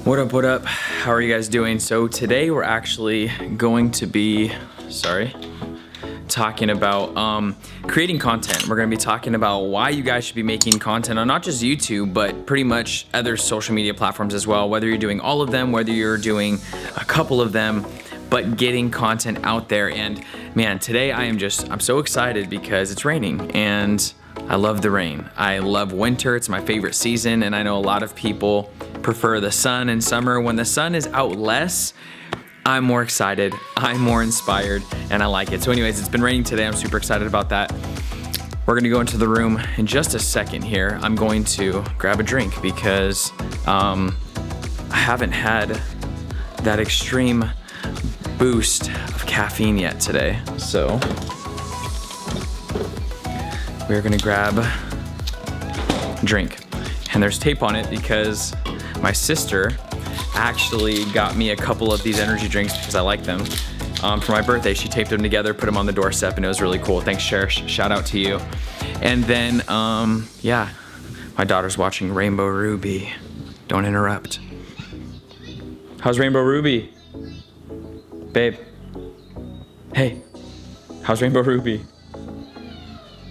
What up? How are you guys doing? So today we're actually going to be, talking about creating content. We're gonna be talking about why you guys should be making content on not just YouTube, but pretty much other social media platforms as well, whether you're doing all of them, whether you're doing a couple of them, but getting content out there. And man, today I'm so excited because it's raining and I love the rain. I love winter, it's my favorite season, and I know a lot of people prefer the sun in summer. When the sun is out less, I'm more excited, I'm more inspired, and I like it. So anyways, it's been raining today. I'm super excited about that. We're gonna go into the room in just a second here. I'm going to grab a drink because I haven't had that extreme boost of caffeine yet today. So we're gonna grab a drink. And there's tape on it because my sister actually got me a couple of these energy drinks because I like them. For my birthday, she taped them together, put them on the doorstep, and it was really cool. Thanks, Cherish. Shout out to you. And then, yeah, my daughter's watching Rainbow Ruby. Don't interrupt. How's Rainbow Ruby? Babe. Hey, how's Rainbow Ruby?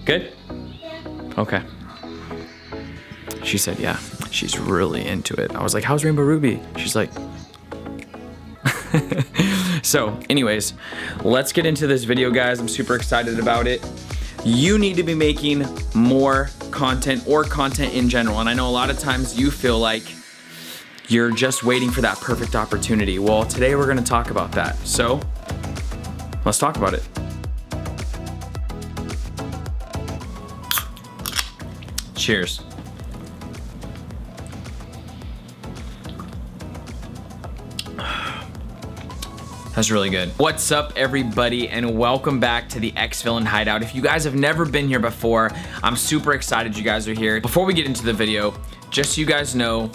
Good? Okay. She said, yeah, she's really into it. I was like, how's Rainbow Ruby? She's like, so anyways, let's get into this video, guys. I'm super excited about it. You need to be making more content or content in general. And I know a lot of times you feel like you're just waiting for that perfect opportunity. Well, today we're gonna talk about that. So let's talk about it. Cheers. That's really good. What's up, everybody, and welcome back to the XVLN Hideout. If you guys have never been here before, I'm super excited you guys are here. Before we get into the video, just so you guys know,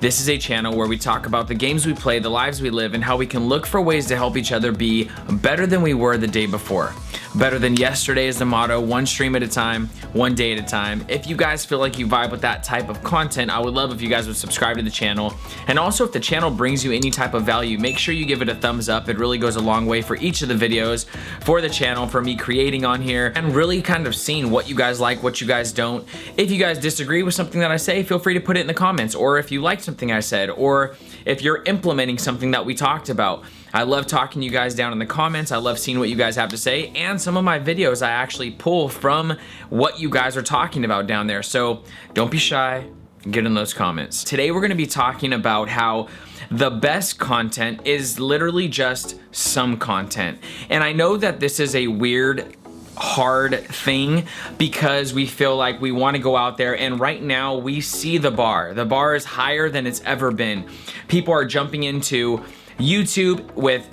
this is a channel where we talk about the games we play, the lives we live, and how we can look for ways to help each other be better than we were the day before. Better than yesterday is the motto, one stream at a time, one day at a time. If you guys feel like you vibe with that type of content, I would love if you guys would subscribe to the channel. And also, if the channel brings you any type of value, make sure you give it a thumbs up. It really goes a long way for each of the videos, for the channel, for me creating on here, and really kind of seeing what you guys like, what you guys don't. If you guys disagree with something that I say, feel free to put it in the comments, or if you like something I said, or if you're implementing something that we talked about. I love talking to you guys down in the comments. I love seeing what you guys have to say, and some of my videos I actually pull from what you guys are talking about down there. So don't be shy, get in those comments. Today we're gonna be talking about how the best content is literally just some content. And I know that this is a weird, hard thing because we feel like we want to go out there, and right now we see the bar. The bar is higher than it's ever been. People are jumping into YouTube with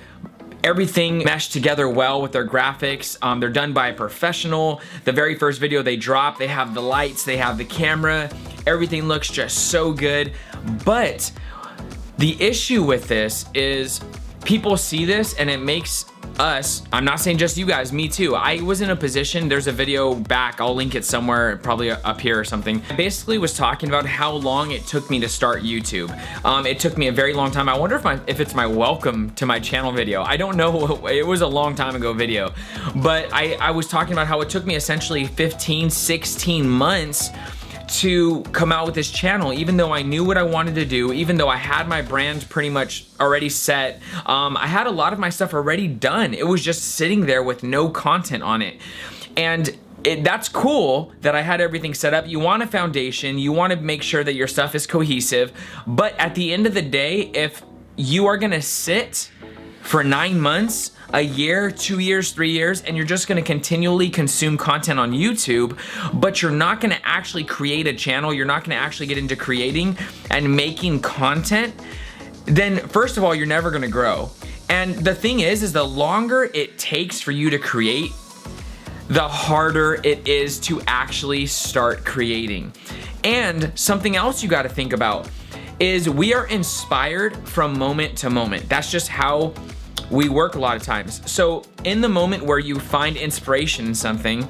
everything meshed together well with their graphics. They're done by a professional. The very first video they drop, they have the lights, they have the camera, everything looks just so good. But the issue with this is people see this and it makes us, I'm not saying just you guys, me too. I was in a position, there's a video back, I'll link it somewhere, probably up here or something. I basically was talking about how long it took me to start YouTube. It took me a very long time. I wonder if it's my welcome to my channel video. I don't know, it was a long time ago video. But I was talking about how it took me essentially 15, 16 months to come out with this channel, even though I knew what I wanted to do, even though I had my brand pretty much already set. I had a lot of my stuff already done. It was just sitting there with no content on it. And that's cool that I had everything set up. You want a foundation, you want to make sure that your stuff is cohesive, but at the end of the day, if you are gonna sit for 9 months, a year, 2 years, 3 years, and you're just gonna continually consume content on YouTube, but you're not gonna actually create a channel, you're not gonna actually get into creating and making content, then first of all, you're never gonna grow. And the thing is the longer it takes for you to create, the harder it is to actually start creating. And something else you gotta think about is we are inspired from moment to moment. That's just how we work a lot of times. So in the moment where you find inspiration in something,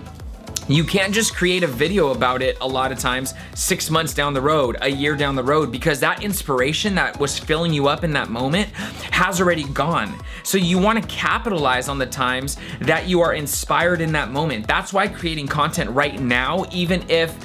You can't just create a video about it a lot of times 6 months down the road, a year down the road, because that inspiration that was filling you up in that moment has already gone. So you want to capitalize on the times that you are inspired in that moment. That's why creating content right now, even if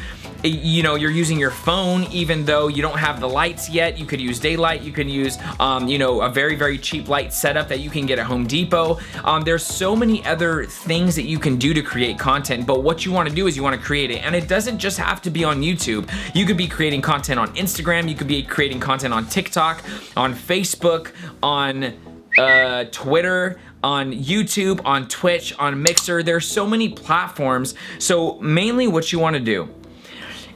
you're using your phone, even though you don't have the lights yet, you could use daylight, you can use a very, very cheap light setup that you can get at Home Depot. There's so many other things that you can do to create content, but what you want to do is you want to create it. And it doesn't just have to be on YouTube. You could be creating content on Instagram, you could be creating content on TikTok, on Facebook, on Twitter, on YouTube, on Twitch, on Mixer. There's so many platforms. So mainly what you want to do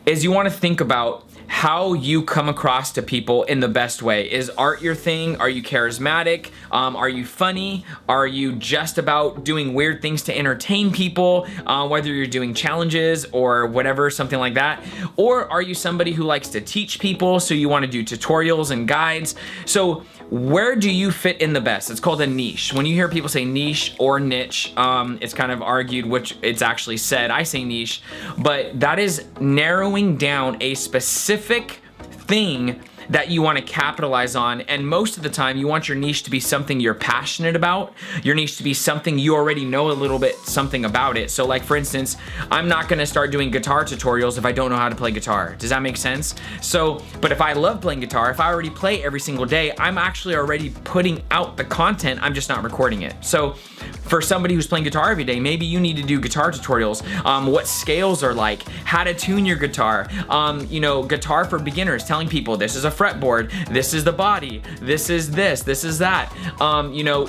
is you want to think about how you come across to people in the best way. Is art your thing? Are you charismatic? Are you funny? Are you just about doing weird things to entertain people? Whether you're doing challenges or whatever, something like that. Or are you somebody who likes to teach people, so you want to do tutorials and guides? So where do you fit in the best? It's called a niche. When you hear people say niche or niche, it's kind of argued which it's actually said. I say niche, but that is narrowing down a specific thing that you want to capitalize on. And most of the time you want your niche to be something you're passionate about, your niche to be something you already know a little bit something about it. So like for instance, I'm not going to start doing guitar tutorials if I don't know how to play guitar. Does that make sense? So, but if I love playing guitar, if I already play every single day, I'm actually already putting out the content, I'm just not recording it. So for somebody who's playing guitar every day, maybe you need to do guitar tutorials, what scales are like, how to tune your guitar, guitar for beginners, telling people this is a fretboard, this is the body, this is this is that.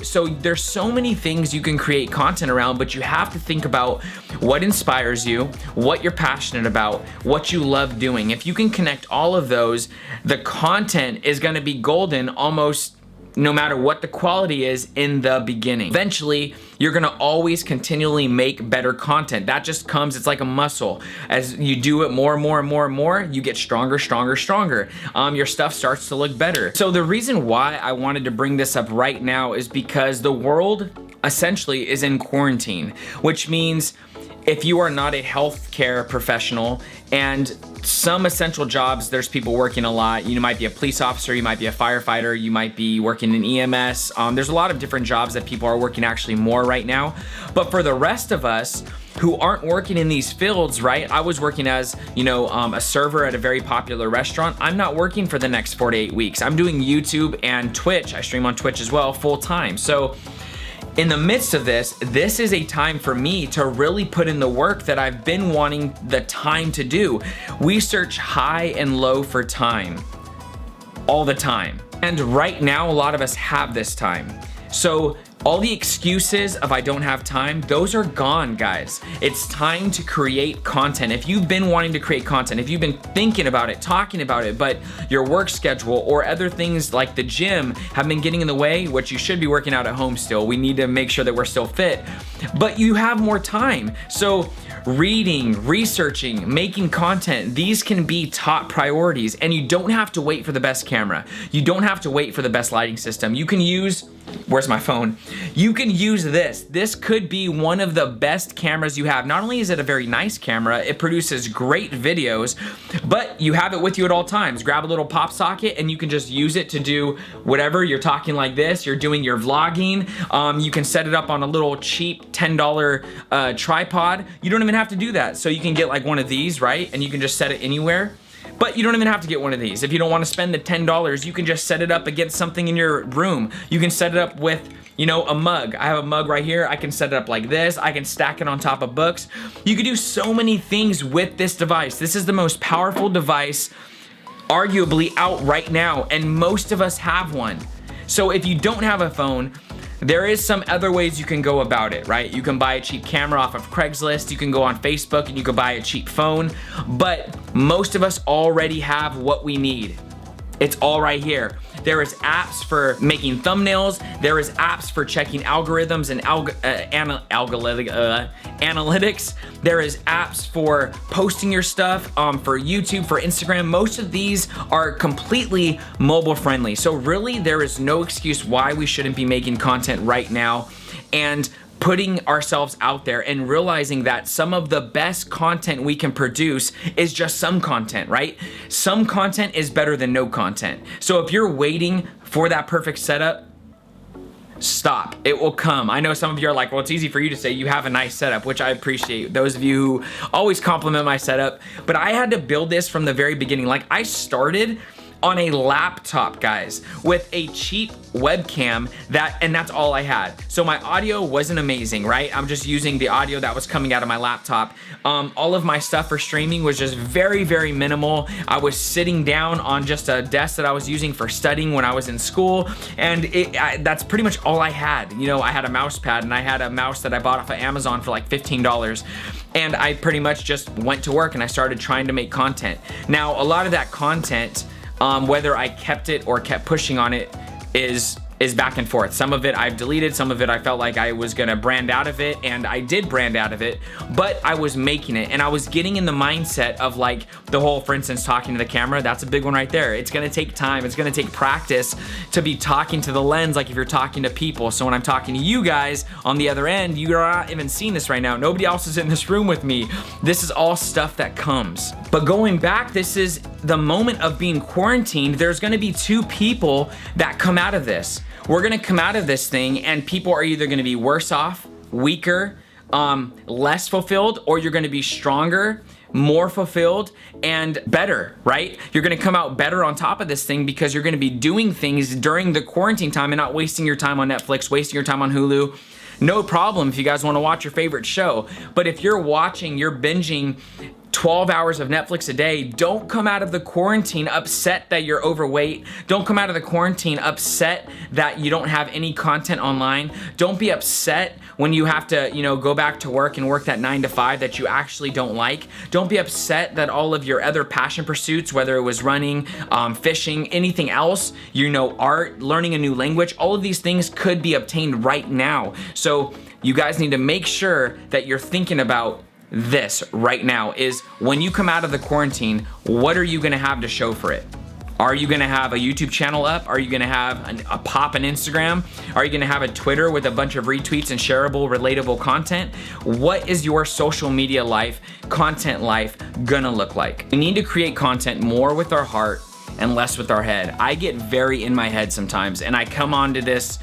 So there's so many things you can create content around, but you have to think about what inspires you, what you're passionate about, what you love doing. If you can connect all of those, the content is going to be golden almost no matter what the quality is in the beginning. Eventually, you're gonna always continually make better content. That just comes, it's like a muscle. As you do it more and more and more and more, you get stronger, stronger, stronger. Your stuff starts to look better. So the reason why I wanted to bring this up right now is because the world essentially is in quarantine, which means if you are not a healthcare professional, and some essential jobs, there's people working a lot. You might be a police officer, you might be a firefighter, you might be working in EMS. There's a lot of different jobs that people are working actually more right now. But for the rest of us who aren't working in these fields, right? I was working as, a server at a very popular restaurant. I'm not working for the next 4 to 8 weeks. I'm doing YouTube and Twitch. I stream on Twitch as well, full time. So in the midst of this is a time for me to really put in the work that I've been wanting the time to do. We search high and low for time all the time. And right now, a lot of us have this time. So all the excuses of I don't have time, those are gone, guys. It's time to create content. If you've been wanting to create content, if you've been thinking about it, talking about it, but your work schedule or other things like the gym have been getting in the way, which you should be working out at home still. We need to make sure that we're still fit, but you have more time. So reading, researching, making content, these can be top priorities, and you don't have to wait for the best camera. You don't have to wait for the best lighting system. You can use, where's my phone? You can use this. This could be one of the best cameras you have. Not only is it a very nice camera, it produces great videos, but you have it with you at all times. Grab a little pop socket and you can just use it to do whatever. You're talking like this, you're doing your vlogging. You can set it up on a little cheap $10 tripod. You don't even have to do that. So you can get like one of these, right? And you can just set it anywhere. But you don't even have to get one of these. If you don't want to spend the $10, you can just set it up against something in your room. You can set it up with, a mug. I have a mug right here. I can set it up like this. I can stack it on top of books. You can do so many things with this device. This is the most powerful device arguably out right now, and most of us have one. So if you don't have a phone, there is some other ways you can go about it, right? You can buy a cheap camera off of Craigslist. You can go on Facebook and you can buy a cheap phone. But most of us already have what we need. It's all right here. There is apps for making thumbnails. There is apps for checking algorithms and analytics. There is apps for posting your stuff for YouTube, for Instagram. Most of these are completely mobile friendly. So really, there is no excuse why we shouldn't be making content right now. And putting ourselves out there and realizing that some of the best content we can produce is just some content, right? Some content is better than no content. So if you're waiting for that perfect setup, stop. It will come. I know some of you are like, well, it's easy for you to say you have a nice setup, which I appreciate. Those of you who always compliment my setup, but I had to build this from the very beginning. Like, I started on a laptop, guys, with a cheap webcam, and that's all I had. So my audio wasn't amazing, right? I'm just using the audio that was coming out of my laptop. All of my stuff for streaming was just very, very minimal. I was sitting down on just a desk that I was using for studying when I was in school, and that's pretty much all I had. You know, I had a mouse pad, and I had a mouse that I bought off of Amazon for like $15. And I pretty much just went to work and I started trying to make content. Now, a lot of that content, whether I kept it or kept pushing on it, is back and forth. Some of it I've deleted, some of it I felt like I was gonna brand out of it, and I did brand out of it, but I was making it, and I was getting in the mindset of like the whole, for instance, talking to the camera. That's a big one right there. It's gonna take time, it's gonna take practice to be talking to the lens like if you're talking to people. So when I'm talking to you guys on the other end, you're not even seeing this right now. Nobody else is in this room with me. This is all stuff that comes. But going back, this is the moment of being quarantined. There's gonna be two people that come out of this. We're gonna come out of this thing and people are either gonna be worse off, weaker, less fulfilled, or you're gonna be stronger, more fulfilled, and better, right? You're gonna come out better on top of this thing because you're gonna be doing things during the quarantine time and not wasting your time on Netflix, wasting your time on Hulu. No problem if you guys wanna watch your favorite show, but if you're binging 12 hours of Netflix a day, don't come out of the quarantine upset that you're overweight. Don't come out of the quarantine upset that you don't have any content online. Don't be upset when you have to, go back to work and work that 9 to 5 that you actually don't like. Don't be upset that all of your other passion pursuits, whether it was running, fishing, anything else, art, learning a new language, all of these things could be obtained right now. So you guys need to make sure that you're thinking about this right now, is when you come out of the quarantine, what are you gonna have to show for it? Are you gonna have a YouTube channel up? Are you gonna have a pop on Instagram? Are you gonna have a Twitter with a bunch of retweets and shareable, relatable content? What is your social media life, content life gonna look like? We need to create content more with our heart and less with our head. I get very in my head sometimes, and I come onto this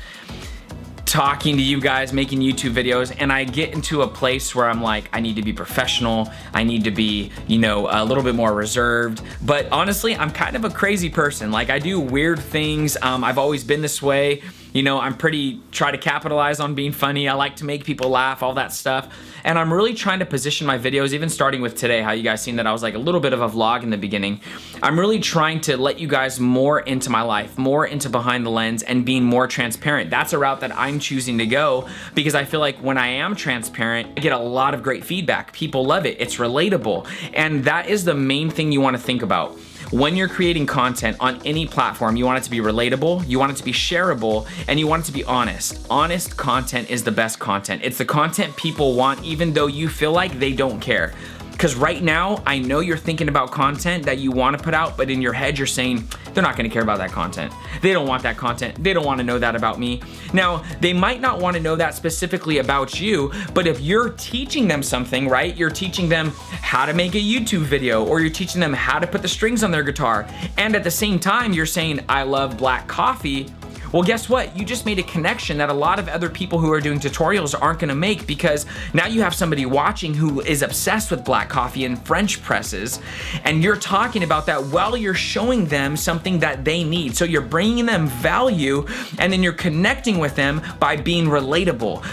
talking to you guys, making YouTube videos, and I get into a place where I'm like, I need to be professional. I need to be, a little bit more reserved. But honestly, I'm kind of a crazy person. Like, I do weird things. I've always been this way. I'm try to capitalize on being funny. I like to make people laugh, all that stuff. And I'm really trying to position my videos, even starting with today, how you guys seen that I was like a little bit of a vlog in the beginning. I'm really trying to let you guys more into my life, more into behind the lens, and being more transparent. That's a route that I'm choosing to go because I feel like when I am transparent, I get a lot of great feedback. People love it. It's relatable. And that is the main thing you want to think about. When you're creating content on any platform, you want it to be relatable, you want it to be shareable, and you want it to be honest. Honest content is the best content. It's the content people want even though you feel like they don't care. Because right now, I know you're thinking about content that you want to put out, but in your head you're saying, they're not going to care about that content. They don't want that content. They don't want to know that about me. Now, they might not want to know that specifically about you, but if you're teaching them something, right? You're teaching them how to make a YouTube video, or you're teaching them how to put the strings on their guitar. And at the same time, you're saying, I love black coffee. Well, guess what? You just made a connection that a lot of other people who are doing tutorials aren't gonna make, because now you have somebody watching who is obsessed with black coffee and French presses, and you're talking about that while you're showing them something that they need. So you're bringing them value, and then you're connecting with them by being relatable.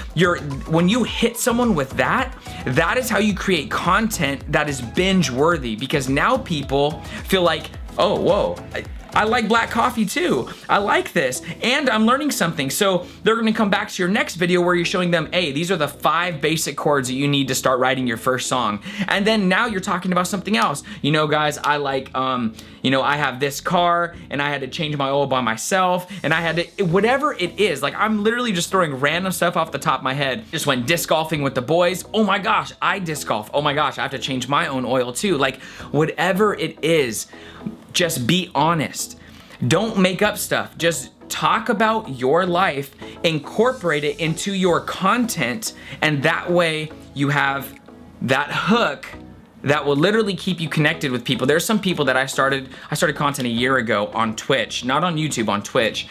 When you hit someone with that is how you create content that is binge worthy, because now people feel like, oh, whoa, I like black coffee too. I like this, and I'm learning something. So they're gonna come back to your next video where you're showing them, hey, these are the 5 basic chords that you need to start writing your first song. And then now you're talking about something else. Guys, I like, I have this car, and I had to change my oil by myself, and I had to, whatever it is, like I'm literally just throwing random stuff off the top of my head. Just went disc golfing with the boys. Oh my gosh, I disc golf. Oh my gosh, I have to change my own oil too. Like whatever it is, just be honest. Don't make up stuff. Just talk about your life, incorporate it into your content, and that way you have that hook that will literally keep you connected with people. There's some people that I started content a year ago on Twitch, not on YouTube, on Twitch.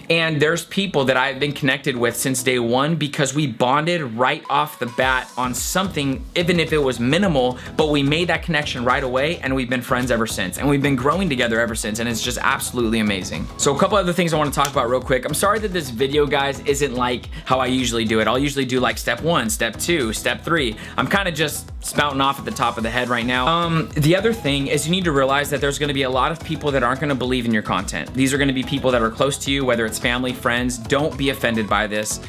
And there's people that I've been connected with since day one because we bonded right off the bat on something, even if it was minimal, but we made that connection right away and we've been friends ever since. And we've been growing together ever since, and it's just absolutely amazing. So a couple other things I wanna talk about real quick. I'm sorry that this video, guys, isn't like how I usually do it. I'll usually do like step 1, step 2, step 3. I'm kinda just spouting off at the top of the head right now. The other thing is you need to realize that there's gonna be a lot of people that aren't gonna believe in your content. These are gonna be people that are close to you, whether it's family, friends. Don't be offended by this.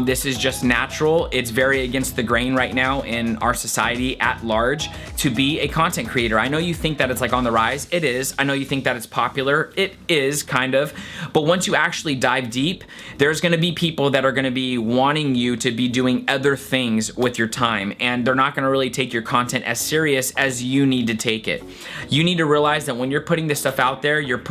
This is just natural. It's very against the grain right now in our society at large to be a content creator. I know you think that it's like on the rise. It is. I know you think that it's popular. It is kind of. But once you actually dive deep, there's gonna be people that are gonna be wanting you to be doing other things with your time, and they're not gonna really take your content as serious as you need to take it. You need to realize that when you're putting this stuff out there, you're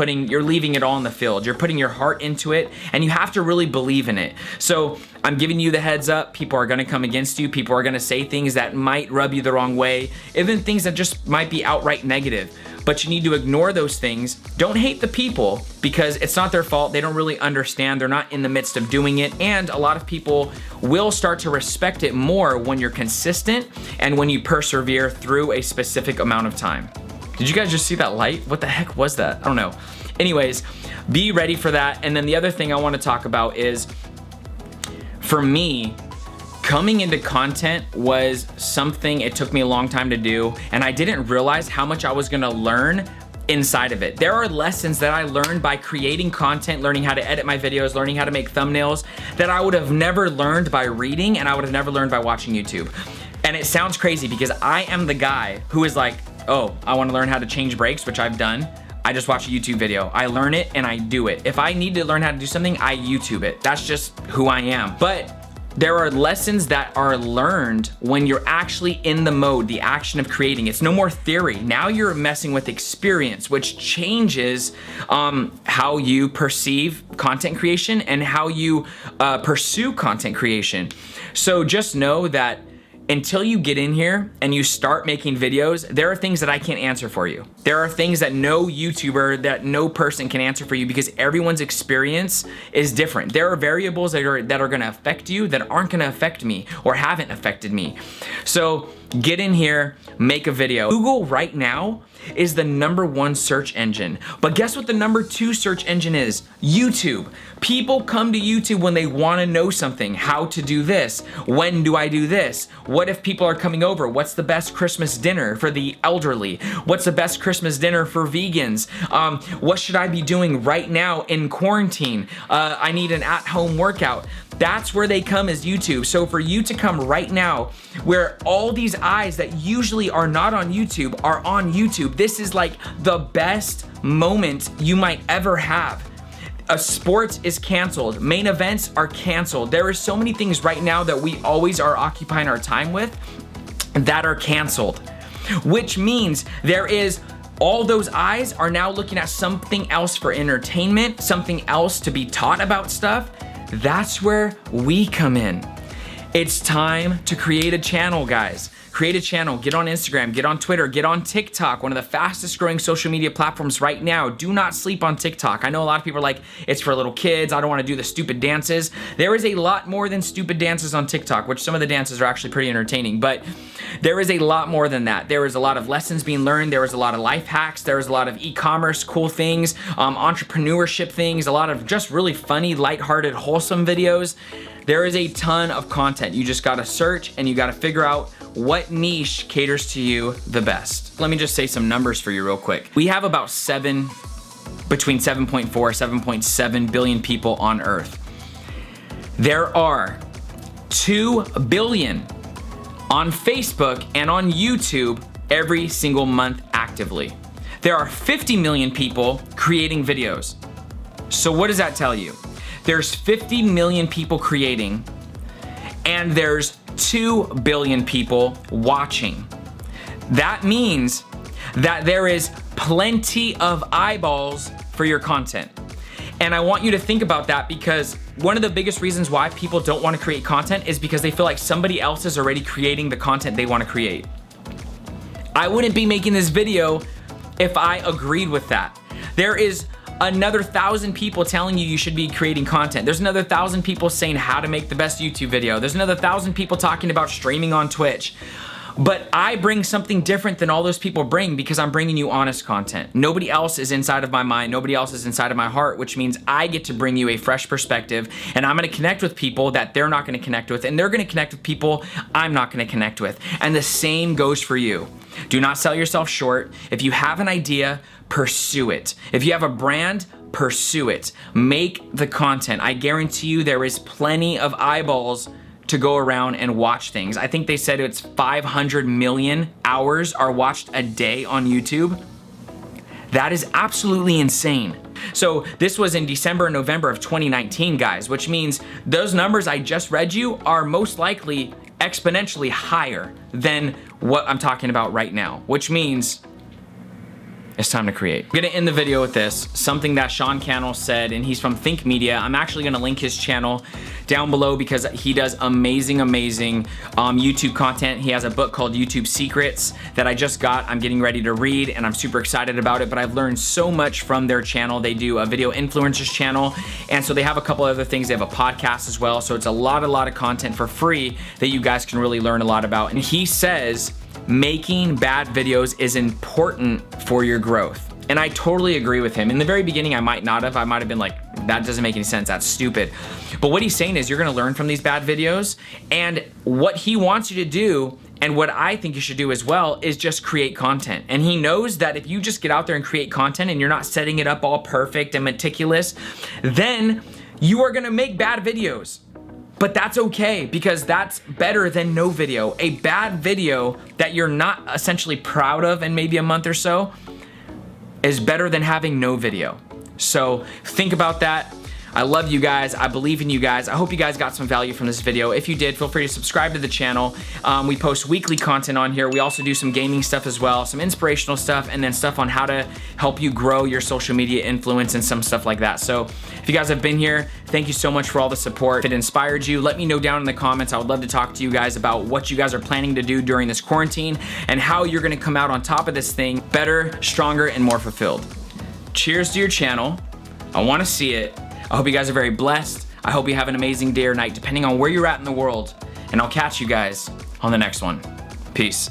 leaving it all in the field. You're putting your heart into it, and you have to really believe in it. So I'm giving you the heads up. People are gonna come against you. People are gonna say things that might rub you the wrong way, even things that just might be outright negative. But you need to ignore those things. Don't hate the people because it's not their fault. They don't really understand. They're not in the midst of doing it. And a lot of people will start to respect it more when you're consistent and when you persevere through a specific amount of time. Did you guys just see that light? What the heck was that? I don't know. Anyways, be ready for that. And then the other thing I want to talk about is, for me, coming into content was something it took me a long time to do, and I didn't realize how much I was gonna learn inside of it. There are lessons that I learned by creating content, learning how to edit my videos, learning how to make thumbnails, that I would have never learned by reading, and I would have never learned by watching YouTube. And it sounds crazy because I am the guy who is like, oh, I wanna learn how to change brakes, which I've done. I just watch a YouTube video. I learn it and I do it. If I need to learn how to do something, I YouTube it. That's just who I am. But there are lessons that are learned when you're actually in the mode, the action of creating. It's no more theory. Now you're messing with experience, which changes how you perceive content creation and how you pursue content creation. So just know that until you get in here and you start making videos, there are things that I can't answer for you. There are things that no YouTuber, that no person can answer for you because everyone's experience is different. There are variables that are gonna affect you that aren't gonna affect me or haven't affected me. So get in here, make a video. Google right now is the #1 search engine. But guess what the #2 search engine is? YouTube. People come to YouTube when they wanna know something. How to do this? When do I do this? What if people are coming over? What's the best Christmas dinner for the elderly? What's the best Christmas dinner for vegans? What should I be doing right now in quarantine? I need an at-home workout. That's where they come, is YouTube. So for you to come right now, where all these eyes that usually are not on YouTube are on YouTube, this is like the best moment you might ever have. Sports is canceled. Main events are canceled. There are so many things right now that we always are occupying our time with that are canceled, which means there is all those eyes are now looking at something else for entertainment, something else to be taught about stuff. That's where we come in. It's time to create a channel, guys. Create a channel, get on Instagram, get on Twitter, get on TikTok, one of the fastest growing social media platforms right now. Do not sleep on TikTok. I know a lot of people are like, it's for little kids, I don't wanna do the stupid dances. There is a lot more than stupid dances on TikTok, which some of the dances are actually pretty entertaining, but there is a lot more than that. There is a lot of lessons being learned, there is a lot of life hacks, there is a lot of e-commerce cool things, entrepreneurship things, a lot of just really funny, lighthearted, wholesome videos. There is a ton of content. You just gotta search and you gotta figure out what niche caters to you the best. Let me just say some numbers for you real quick. We have about between 7.4, 7.7 billion people on Earth. There are 2 billion on Facebook and on YouTube every single month actively. There are 50 million people creating videos. So what does that tell you? There's 50 million people creating, and there's 2 billion people watching. That means that there is plenty of eyeballs for your content. And I want you to think about that, because one of the biggest reasons why people don't want to create content is because they feel like somebody else is already creating the content they want to create. I wouldn't be making this video if I agreed with that. There is another 1,000 people telling you should be creating content. There's another 1,000 people saying how to make the best YouTube video. There's another 1,000 people talking about streaming on Twitch. But I bring something different than all those people bring, because I'm bringing you honest content. Nobody else is inside of my mind. Nobody else is inside of my heart, which means I get to bring you a fresh perspective, and I'm gonna connect with people that they're not gonna connect with, and they're gonna connect with people I'm not gonna connect with. And the same goes for you. Do not sell yourself short. If you have an idea, pursue it. If you have a brand, pursue it. Make the content. I guarantee you there is plenty of eyeballs to go around and watch things. I think they said it's 500 million hours are watched a day on YouTube. That is absolutely insane. So this was in December and November of 2019, guys, which means those numbers I just read you are most likely exponentially higher than what I'm talking about right now, which means it's time to create. I'm gonna end the video with this, something that Sean Cannell said, and he's from Think Media. I'm actually gonna link his channel down below because he does amazing YouTube content. He has a book called YouTube Secrets that I just got. I'm getting ready to read, and I'm super excited about it, but I've learned so much from their channel. They do a video influencers channel, and so they have a couple other things. They have a podcast as well, so it's a lot of content for free that you guys can really learn a lot about. And he says, making bad videos is important for your growth. And I totally agree with him. In the very beginning, I might not have. I might have been like, that doesn't make any sense. That's stupid. But what he's saying is you're gonna learn from these bad videos. And what he wants you to do, and what I think you should do as well, is just create content. And he knows that if you just get out there and create content and you're not setting it up all perfect and meticulous, then you are gonna make bad videos. But that's okay, because that's better than no video. A bad video that you're not essentially proud of in maybe a month or so is better than having no video. So think about that. I love you guys. I believe in you guys. I hope you guys got some value from this video. If you did, feel free to subscribe to the channel. We post weekly content on here. We also do some gaming stuff as well, some inspirational stuff, and then stuff on how to help you grow your social media influence and some stuff like that. So if you guys have been here, thank you so much for all the support. If it inspired you, let me know down in the comments. I would love to talk to you guys about what you guys are planning to do during this quarantine and how you're gonna come out on top of this thing better, stronger, and more fulfilled. Cheers to your channel. I wanna see it. I hope you guys are very blessed. I hope you have an amazing day or night, depending on where you're at in the world. And I'll catch you guys on the next one. Peace.